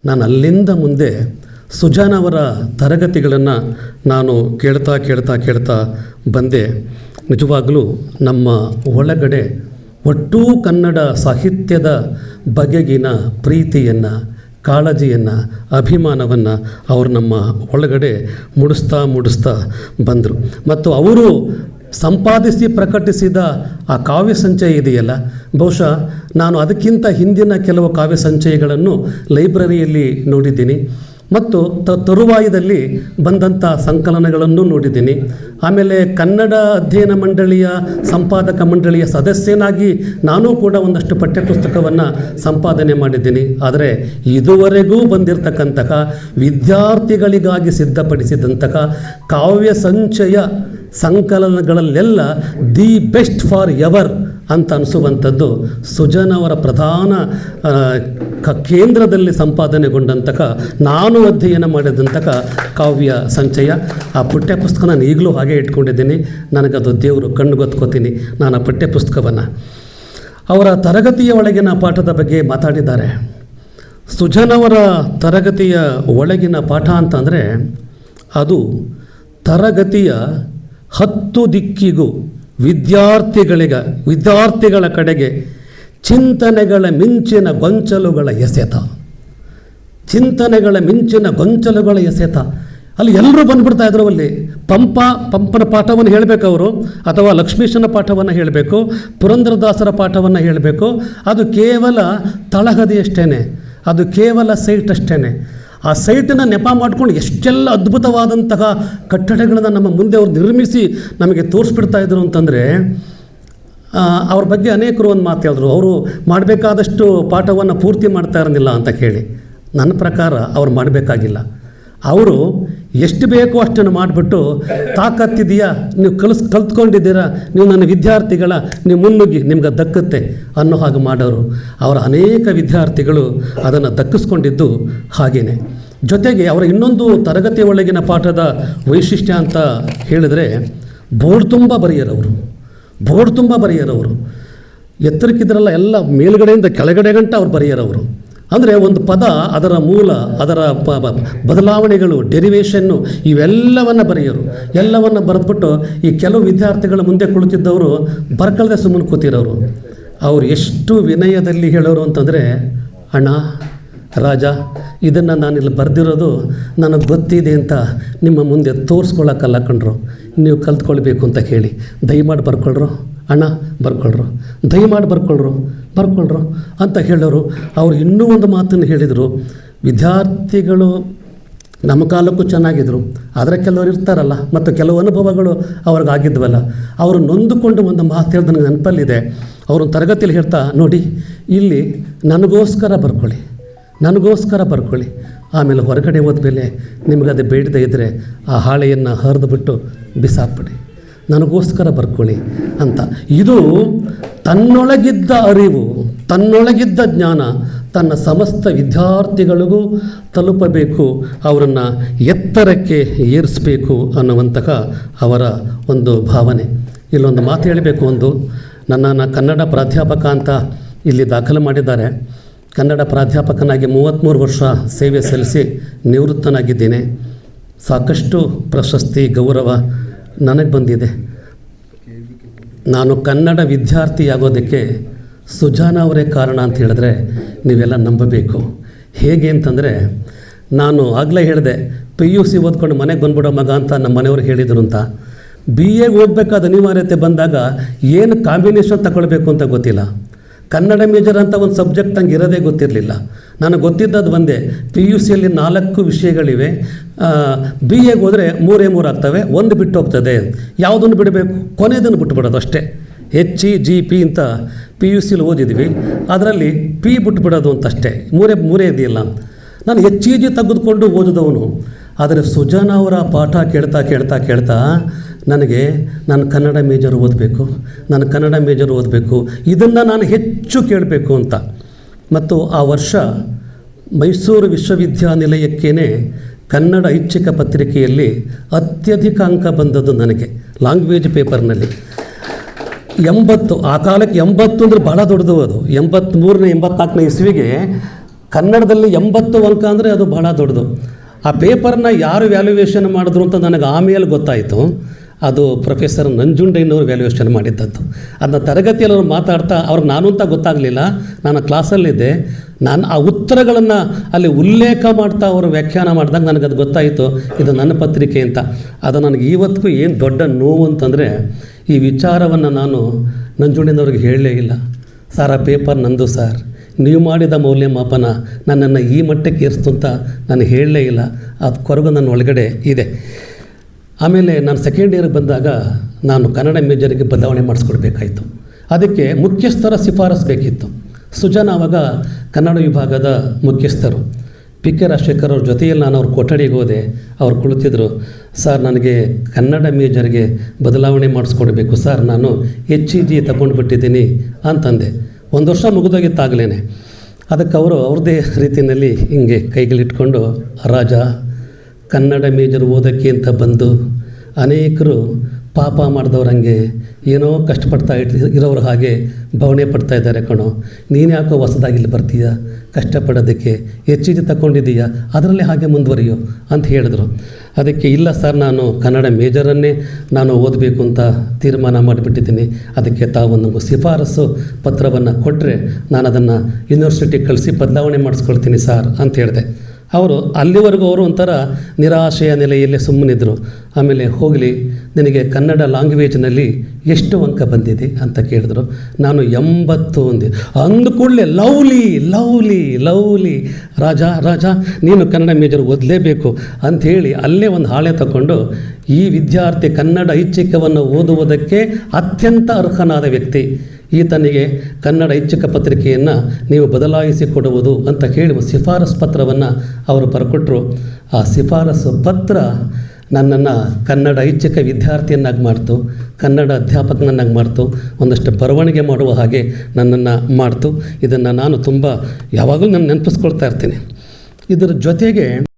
ನಾನು ಅಲ್ಲಿಂದ ಮುಂದೆ ಸುಜಾನವರ ತರಗತಿಗಳನ್ನು ನಾನು ಕೇಳ್ತಾ ಬಂದೆ. ನಿಜವಾಗಲೂ ನಮ್ಮ ಒಳಗಡೆ ಒಟ್ಟೂ ಕನ್ನಡ ಸಾಹಿತ್ಯದ ಬಗೆಗಿನ ಪ್ರೀತಿಯನ್ನು, ಕಾಳಜಿಯನ್ನು, ಅಭಿಮಾನವನ್ನು ಅವರು ನಮ್ಮ ಒಳಗಡೆ ಮೂಡಿಸ್ತಾ ಬಂದರು. ಮತ್ತು ಅವರು ಸಂಪಾದಿಸಿ ಪ್ರಕಟಿಸಿದ ಆ ಕಾವ್ಯ ಸಂಚಯ ಇದೆಯಲ್ಲ, ಬಹುಶಃ ನಾನು ಅದಕ್ಕಿಂತ ಹಿಂದಿನ ಕೆಲವು ಕಾವ್ಯ ಸಂಚಯಗಳನ್ನು ಲೈಬ್ರರಿಯಲ್ಲಿ ನೋಡಿದ್ದೀನಿ ಮತ್ತು ತರುವಾಯದಲ್ಲಿ ಬಂದಂಥ ಸಂಕಲನಗಳನ್ನು ನೋಡಿದ್ದೀನಿ. ಆಮೇಲೆ ಕನ್ನಡ ಅಧ್ಯಯನ ಮಂಡಳಿಯ ಸಂಪಾದಕ ಮಂಡಳಿಯ ಸದಸ್ಯನಾಗಿ ನಾನೂ ಕೂಡ ಒಂದಷ್ಟು ಪಠ್ಯಪುಸ್ತಕವನ್ನು ಸಂಪಾದನೆ ಮಾಡಿದ್ದೀನಿ. ಆದರೆ ಇದುವರೆಗೂ ಬಂದಿರತಕ್ಕಂತಹ ವಿದ್ಯಾರ್ಥಿಗಳಿಗಾಗಿ ಸಿದ್ಧಪಡಿಸಿದಂತಹ ಕಾವ್ಯ ಸಂಚಯ ಸಂಕಲನಗಳಲ್ಲೆಲ್ಲ ದಿ ಬೆಸ್ಟ್ ಫಾರ್ ಎವರ್ ಅಂತ ಅನಿಸುವಂಥದ್ದು ಸುಜಾನವರ ಪ್ರಧಾನ ಕೇಂದ್ರದಲ್ಲಿ ಸಂಪಾದನೆಗೊಂಡಂತಹ, ನಾನು ಅಧ್ಯಯನ ಮಾಡಿದಂತಹ ಕಾವ್ಯ ಸಂಚಯ. ಆ ಪಠ್ಯಪುಸ್ತಕ ನಾನು ಈಗಲೂ ಹಾಗೆ ಇಟ್ಕೊಂಡಿದ್ದೀನಿ. ನನಗದು ದೇವರು ಕಣ್ಣುಗೊತ್ಕೋತೀನಿ ನಾನು ಆ ಪಠ್ಯಪುಸ್ತಕವನ್ನು. ಅವರ ತರಗತಿಯ ಒಳಗಿನ ಪಾಠದ ಬಗ್ಗೆ ಮಾತಾಡಿದ್ದಾರೆ. ಸುಜಾನವರ ತರಗತಿಯ ಒಳಗಿನ ಪಾಠ ಅಂತಂದರೆ ಅದು ತರಗತಿಯ 10 ದಿಕ್ಕಿಗೂ ವಿದ್ಯಾರ್ಥಿಗಳ ಕಡೆಗೆ ಚಿಂತನೆಗಳ ಮಿಂಚಿನ ಗೊಂಚಲುಗಳ ಎಸೆತ. ಅಲ್ಲಿ ಎಲ್ಲರೂ ಬಂದುಬಿಡ್ತಾ ಇದ್ರು. ಅಲ್ಲಿ ಪಂಪನ ಪಾಠವನ್ನು ಹೇಳಬೇಕು ಅವರು, ಅಥವಾ ಲಕ್ಷ್ಮೀಶನ ಪಾಠವನ್ನು ಹೇಳಬೇಕು, ಪುರಂದರದಾಸರ ಪಾಠವನ್ನು ಹೇಳಬೇಕು. ಅದು ಕೇವಲ ತಳಹದಿಯಷ್ಟೇ, ಅದು ಕೇವಲ ಸೈಟ್ ಅಷ್ಟೇ. ಆ ಸೈಟನ್ನು ನೆಪ ಮಾಡಿಕೊಂಡು ಎಷ್ಟೆಲ್ಲ ಅದ್ಭುತವಾದಂತಹ ಕಟ್ಟಡಗಳನ್ನು ನಮ್ಮ ಮುಂದೆ ಅವರು ನಿರ್ಮಿಸಿ ನಮಗೆ ತೋರಿಸ್ಬಿಡ್ತಾಯಿದ್ರು ಅಂತಂದರೆ, ಅವ್ರ ಬಗ್ಗೆ ಅನೇಕರು ಒಂದು ಮಾತು ಹೇಳಿದ್ರು, ಅವರು ಮಾಡಬೇಕಾದಷ್ಟು ಪಾಠವನ್ನು ಪೂರ್ತಿ ಮಾಡ್ತಾ ಇರೋದಿಲ್ಲ ಅಂತ ಕೇಳಿ. ನನ್ನ ಪ್ರಕಾರ ಅವ್ರು ಮಾಡಬೇಕಾಗಿಲ್ಲ. ಅವರು ಎಷ್ಟು ಬೇಕೋ ಅಷ್ಟನ್ನು ಮಾಡಿಬಿಟ್ಟು, ತಾಕತ್ತಿದೆಯಾ, ನೀವು ಕಲ್ತ್ಕೊಂಡಿದ್ದೀರಾ, ನೀವು ನನ್ನ ವಿದ್ಯಾರ್ಥಿಗಳ, ನೀವು ಮುನ್ನುಗ್ಗಿ, ನಿಮ್ಗೆ ದಕ್ಕುತ್ತೆ ಅನ್ನೋ ಹಾಗೆ ಮಾಡೋರು. ಅವರ ಅನೇಕ ವಿದ್ಯಾರ್ಥಿಗಳು ಅದನ್ನು ದಕ್ಕಿಸ್ಕೊಂಡಿದ್ದು ಹಾಗೇನೆ. ಜೊತೆಗೆ ಅವರ ಇನ್ನೊಂದು ತರಗತಿ ಒಳಗಿನ ಪಾಠದ ವೈಶಿಷ್ಟ್ಯ ಅಂತ ಹೇಳಿದರೆ, ಬೋರ್ಡ್ ತುಂಬ ಬರೆಯರವರು. ಎತ್ತರಕ್ಕಿದ್ರಲ್ಲ, ಎಲ್ಲ ಮೇಲುಗಡೆಯಿಂದ ಕೆಳಗಡೆ ಗಂಟ ಅವ್ರು ಬರೆಯರವರು. ಅಂದರೆ ಒಂದು ಪದ, ಅದರ ಮೂಲ, ಅದರ ಬದಲಾವಣೆಗಳು, ಡೆರಿವೇಷನ್ನು, ಇವೆಲ್ಲವನ್ನು ಬರೆಯೋರು. ಎಲ್ಲವನ್ನು ಬರೆದ್ಬಿಟ್ಟು ಈ ಕೆಲವು ವಿದ್ಯಾರ್ಥಿಗಳ ಮುಂದೆ ಕುಳಿತಿದ್ದವರು ಬರ್ಕಳದೆ ಸುಮ್ಮನೆ ಕೂತಿರೋರು. ಅವರು ಎಷ್ಟು ವಿನಯದಲ್ಲಿ ಹೇಳೋರು ಅಂತಂದರೆ, ಅಣ್ಣ, ರಾಜ, ಇದನ್ನು ನಾನಿಲ್ಲಿ ಬರೆದಿರೋದು ನನಗೆ ಗೊತ್ತಿದೆ ಅಂತ ನಿಮ್ಮ ಮುಂದೆ ತೋರಿಸ್ಕೊಳ್ಳೋಕ್ಕಲ್ಲ ಕಣ್ರು, ನೀವು ಕಲ್ತ್ಕೊಳ್ಬೇಕು ಅಂತ ಹೇಳಿ ದಯಮಾಡಿ ಬರ್ಕೊಳ್ರು ಅಣ್ಣ, ದಯಮಾಡಿ ಬರ್ಕೊಳ್ರು ಅಂತ ಹೇಳೋರು. ಅವರು ಇನ್ನೂ ಒಂದು ಮಾತನ್ನು ಹೇಳಿದರು, ವಿದ್ಯಾರ್ಥಿಗಳು ನಮ್ಮ ಕಾಲಕ್ಕೂ ಚೆನ್ನಾಗಿದ್ದರು, ಆದರೆ ಕೆಲವರು ಇರ್ತಾರಲ್ಲ, ಮತ್ತು ಕೆಲವು ಅನುಭವಗಳು ಅವ್ರಿಗಾಗಿದ್ವಲ್ಲ, ಅವರು ನೊಂದುಕೊಂಡು ಒಂದು ಮಾತು ಹೇಳಿದ ನನಗೆ ನೆನಪಲ್ಲಿದೆ. ಅವರು ತರಗತಿಯಲ್ಲಿ ಹೇಳ್ತಾ, ನೋಡಿ, ಇಲ್ಲಿ ನನಗೋಸ್ಕರ ಬರ್ಕೊಳ್ಳಿ, ಆಮೇಲೆ ಹೊರಗಡೆ ಹೋದ್ಮೇಲೆ ನಿಮಗದು ಬೇಡದೇ ಇದ್ದರೆ ಆ ಹಾಳೆಯನ್ನು ಹರಿದುಬಿಟ್ಟು ಬಿಸಾಕ್ಬಿಡಿ, ನನಗೋಸ್ಕರ ಬರ್ಕೊಳ್ಳಿ ಅಂತ. ಇದು ತನ್ನೊಳಗಿದ್ದ ಅರಿವು, ತನ್ನೊಳಗಿದ್ದ ಜ್ಞಾನ ತನ್ನ ಸಮಸ್ತ ವಿದ್ಯಾರ್ಥಿಗಳಿಗೂ ತಲುಪಬೇಕು, ಅವರನ್ನು ಎತ್ತರಕ್ಕೆ ಏರಿಸಬೇಕು ಅನ್ನುವಂತಹ ಅವರ ಒಂದು ಭಾವನೆ. ಇಲ್ಲೊಂದು ಮಾತು ಹೇಳಬೇಕು. ನನ್ನನ್ನು ಕನ್ನಡ ಪ್ರಾಧ್ಯಾಪಕ ಅಂತ ಇಲ್ಲಿ ದಾಖಲು ಮಾಡಿದ್ದಾರೆ. ಕನ್ನಡ ಪ್ರಾಧ್ಯಾಪಕನಾಗಿ 33 ವರ್ಷ ಸೇವೆ ಸಲ್ಲಿಸಿ ನಿವೃತ್ತನಾಗಿದ್ದೇನೆ. ಸಾಕಷ್ಟು ಪ್ರಶಸ್ತಿ, ಗೌರವ ನನಗೆ ಬಂದಿದೆ. ನಾನು ಕನ್ನಡ ವಿದ್ಯಾರ್ಥಿಯಾಗೋದಕ್ಕೆ ಸುಜಾನ ಅವರೇ ಕಾರಣ ಅಂತ ಹೇಳಿದ್ರೆ ನೀವೆಲ್ಲ ನಂಬಬೇಕು. ಹೇಗೆ ಅಂತಂದರೆ, ನಾನು ಆಗಲೇ ಹೇಳಿದೆ, PUC ಓದ್ಕೊಂಡು ಮನೆಗೆ ಬಂದ್ಬಿಡೋ ಮಗ ಅಂತ ನಮ್ಮ ಮನೆಯವರು ಹೇಳಿದರು ಅಂತ. BA ಓದಬೇಕಾದ ಅನಿವಾರ್ಯತೆ ಬಂದಾಗ ಏನು ಕಾಂಬಿನೇಷನ್ ತಗೊಳ್ಬೇಕು ಅಂತ ಗೊತ್ತಿಲ್ಲ. ಕನ್ನಡ ಮೇಜರ್ ಅಂತ ಒಂದು ಸಬ್ಜೆಕ್ಟ್ ನಂಗೆ ಇರೋದೇ ಗೊತ್ತಿರಲಿಲ್ಲ. ನನಗೆ ಗೊತ್ತಿದ್ದದ್ದು ಒಂದೇ, PUCಯಲ್ಲಿ 4 ವಿಷಯಗಳಿವೆ, BA ಹೋದರೆ 3 ಆಗ್ತವೆ, ಒಂದು ಬಿಟ್ಟು ಹೋಗ್ತದೆ. ಯಾವುದನ್ನು ಬಿಡಬೇಕು? ಕೊನೆಯದನ್ನು ಬಿಟ್ಟುಬಿಡೋದು ಅಷ್ಟೇ. HEGP ಅಂತ PUCಲಿ ಓದಿದ್ವಿ, ಅದರಲ್ಲಿ P ಬಿಟ್ಟುಬಿಡೋದು ಅಂತಷ್ಟೇ. ಮೂರೇ ಇದೆಯಲ್ಲ. ನಾನು HEG ತೆಗೆದುಕೊಂಡು ಓದಿದವನು. ಆದರೆ ಸುಜಾನ ಅವರ ಪಾಠ ಕೇಳ್ತಾ ನನಗೆ ನಾನು ಕನ್ನಡ ಮೇಜರ್ ಓದಬೇಕು, ಇದನ್ನು ನಾನು ಹೆಚ್ಚು ಕೇಳಬೇಕು ಅಂತ. ಮತ್ತು ಆ ವರ್ಷ ಮೈಸೂರು ವಿಶ್ವವಿದ್ಯಾನಿಲಯಕ್ಕೇ ಕನ್ನಡ ಐಚ್ಛಿಕ ಪತ್ರಿಕೆಯಲ್ಲಿ ಅತ್ಯಧಿಕ ಅಂಕ ಬಂದದ್ದು ನನಗೆ, ಲ್ಯಾಂಗ್ವೇಜ್ ಪೇಪರ್ನಲ್ಲಿ 80. ಆ ಕಾಲಕ್ಕೆ 80 ಅಂದರೆ ಭಾಳ ದೊಡ್ಡದು. ಅದು 83-84 ಇಸ್ವಿಗೆ ಕನ್ನಡದಲ್ಲಿ 80 ಅಂಕ ಅಂದರೆ ಅದು ಬಹಳ ದೊಡ್ಡದು. ಆ ಪೇಪರ್ನ ಯಾರು ವ್ಯಾಲ್ಯೂಯೇಷನ್ ಮಾಡಿದ್ರು ಅಂತ ನನಗೆ ಆಮೇಲೆ ಗೊತ್ತಾಯಿತು. ಅದು ಪ್ರೊಫೆಸರ್ ನಂಜುಂಡಯ್ಯನವರು ವ್ಯಾಲ್ಯೂಯೇಷನ್ ಮಾಡಿದ್ದದ್ದು. ಅದನ್ನ ತರಗತಿಯಲ್ಲಿ ಅವರು ಮಾತಾಡ್ತಾ ಅವ್ರಿಗೆ ನಾನು ಅಂತ ಗೊತ್ತಾಗಲಿಲ್ಲ, ನಾನು ಕ್ಲಾಸಲ್ಲಿದ್ದೆ. ನಾನು ಆ ಉತ್ತರಗಳನ್ನು ಅಲ್ಲಿ ಉಲ್ಲೇಖ ಮಾಡ್ತಾ ಅವರು ವ್ಯಾಖ್ಯಾನ ಮಾಡಿದಾಗ ನನಗದು ಗೊತ್ತಾಯಿತು ಇದು ನನ್ನ ಪತ್ರಿಕೆ ಅಂತ. ಅದು ನನಗೆ ಇವತ್ತಿಗೂ ಏನು ದೊಡ್ಡ ನೋವು ಅಂತಂದರೆ, ಈ ವಿಚಾರವನ್ನು ನಾನು ನಂಜುಂಡಯ್ಯನವ್ರಿಗೆ ಹೇಳಲೇ ಇಲ್ಲ. ಸರ್ ಆ ಪೇಪರ್ ನಂದು ಸರ್, ನೀವು ಮಾಡಿದ ಮೌಲ್ಯಮಾಪನ ನನ್ನನ್ನು ಈ ಮಟ್ಟಕ್ಕೆ ಏರಿಸ್ತು ಅಂತ ನಾನು ಹೇಳಲೇ ಇಲ್ಲ. ಅದು ಕೊರಗು ನನ್ನ ಒಳಗಡೆ ಇದೆ. ಆಮೇಲೆ ನಾನು ಸೆಕೆಂಡ್ ಇಯರ್ಗೆ ಬಂದಾಗ ನಾನು ಕನ್ನಡ ಮೇಜರಿಗೆ ಬದಲಾವಣೆ ಮಾಡಿಸ್ಕೊಡ್ಬೇಕಾಯಿತು. ಅದಕ್ಕೆ ಮುಖ್ಯಸ್ಥರ ಶಿಫಾರಸು ಬೇಕಿತ್ತು. ಸುಜನ್ ಆವಾಗ ಕನ್ನಡ ವಿಭಾಗದ ಮುಖ್ಯಸ್ಥರು. PK ರಾಜಶೇಖರ್ ಅವ್ರ ಜೊತೆಯಲ್ಲಿ ನಾನು ಅವ್ರ ಕೊಠಡಿಗೆ ಹೋದೆ. ಅವ್ರು ಕುಳಿತಿದ್ರು. ಸರ್ ನನಗೆ ಕನ್ನಡ ಮೇಜರ್ಗೆ ಬದಲಾವಣೆ ಮಾಡಿಸ್ಕೊಡ್ಬೇಕು ಸರ್, ನಾನು HEG ತಗೊಂಡ್ಬಿಟ್ಟಿದ್ದೀನಿ ಅಂತಂದೆ. 1 ವರ್ಷ ಮುಗಿದೋಗಿತ್ತಾಗಲೇ. ಅದಕ್ಕೆ ಅವರು ಅವ್ರದ್ದೇ ರೀತಿಯಲ್ಲಿ ಹಿಂಗೆ ಕೈಗಳಿಟ್ಕೊಂಡು, ರಾಜ ಕನ್ನಡ ಮೇಜರ್ ಓದೋಕ್ಕೆ ಅಂತ ಬಂದು ಅನೇಕರು ಪಾಪ ಮಾಡಿದವ್ರಂಗೆ ಏನೋ ಕಷ್ಟಪಡ್ತಾ ಇರೋರು ಹಾಗೆ ಭಾವನೆ ಪಡ್ತಾ ಇದ್ದಾರೆ ಕಣೋ, ನೀನು ಯಾಕೋ ಹೊಸದಾಗಿ ಇಲ್ಲಿ ಬರ್ತೀಯ ಕಷ್ಟಪಡೋದಕ್ಕೆ, HEG ತಗೊಂಡಿದ್ದೀಯಾ ಅದರಲ್ಲಿ ಹಾಗೆ ಮುಂದುವರಿಯೋ ಅಂತ ಹೇಳಿದ್ರು. ಅದಕ್ಕೆ ಇಲ್ಲ ಸರ್, ನಾನು ಕನ್ನಡ ಮೇಜರನ್ನೇ ನಾನು ಓದಬೇಕು ಅಂತ ತೀರ್ಮಾನ ಮಾಡಿಬಿಟ್ಟಿದ್ದೀನಿ. ಅದಕ್ಕೆ ತಾವು ನಮಗೂ ಶಿಫಾರಸು ಪತ್ರವನ್ನು ಕೊಟ್ಟರೆ ನಾನು ಅದನ್ನು ಯೂನಿವರ್ಸಿಟಿಗೆ ಕಳಿಸಿ ಬದಲಾವಣೆ ಮಾಡಿಸ್ಕೊಳ್ತೀನಿ ಸರ್ ಅಂತ ಹೇಳಿದೆ. ಅವರು ಅಲ್ಲಿವರೆಗೂ ಅವರು ಒಂಥರ ನಿರಾಶೆಯ ನೆಲೆಯಲ್ಲೇ ಸುಮ್ಮನಿದ್ರು. ಆಮೇಲೆ ಹೋಗಲಿ, ನಿನಗೆ ಕನ್ನಡ ಲ್ಯಾಂಗ್ವೇಜ್ನಲ್ಲಿ ಎಷ್ಟು ಅಂಕ ಬಂದಿದೆ ಅಂತ ಕೇಳಿದ್ರು. ನಾನು 80 ಅಂದೆ. ಅಂದುಕೊಳ್ಳೆ ಲವ್ಲಿ ಲವ್ಲಿ ಲವ್ಲಿ, ರಾಜ ನೀನು ಕನ್ನಡ ಮೇಜರ್ ಓದಲೇಬೇಕು ಅಂಥೇಳಿ ಅಲ್ಲೇ ಒಂದು ಹಾಳೆ ತಗೊಂಡು, ಈ ವಿದ್ಯಾರ್ಥಿ ಕನ್ನಡ ಐಚ್ಛಿಕವನ್ನು ಓದುವುದಕ್ಕೆ ಅತ್ಯಂತ ಅರ್ಹನಾದ ವ್ಯಕ್ತಿ, ಈತನಿಗೆ ಕನ್ನಡ ಐಚ್ಛಿಕ ಪತ್ರಿಕೆಯನ್ನು ನೀವು ಬದಲಾಯಿಸಿ ಕೊಡುವುದು ಅಂತ ಹೇಳಿ ಶಿಫಾರಸು ಪತ್ರವನ್ನು ಅವರು ಬರ್ಕೊಟ್ರು. ಆ ಶಿಫಾರಸು ಪತ್ರ ನನ್ನನ್ನು ಕನ್ನಡ ಐಚ್ಛಿಕ ವಿದ್ಯಾರ್ಥಿಯನ್ನಾಗಿ ಮಾಡ್ತು, ಕನ್ನಡ ಅಧ್ಯಾಪಕನನ್ನಾಗಿ ಮಾಡ್ತು, ಒಂದಷ್ಟು ಬರವಣಿಗೆ ಮಾಡುವ ಹಾಗೆ ನನ್ನನ್ನು ಮಾಡ್ತು. ಇದನ್ನು ನಾನು ತುಂಬ ಯಾವಾಗಲೂ ನಾನು ನೆನಪಿಸ್ಕೊಳ್ತಾ ಇರ್ತೀನಿ. ಇದರ ಜೊತೆಗೆ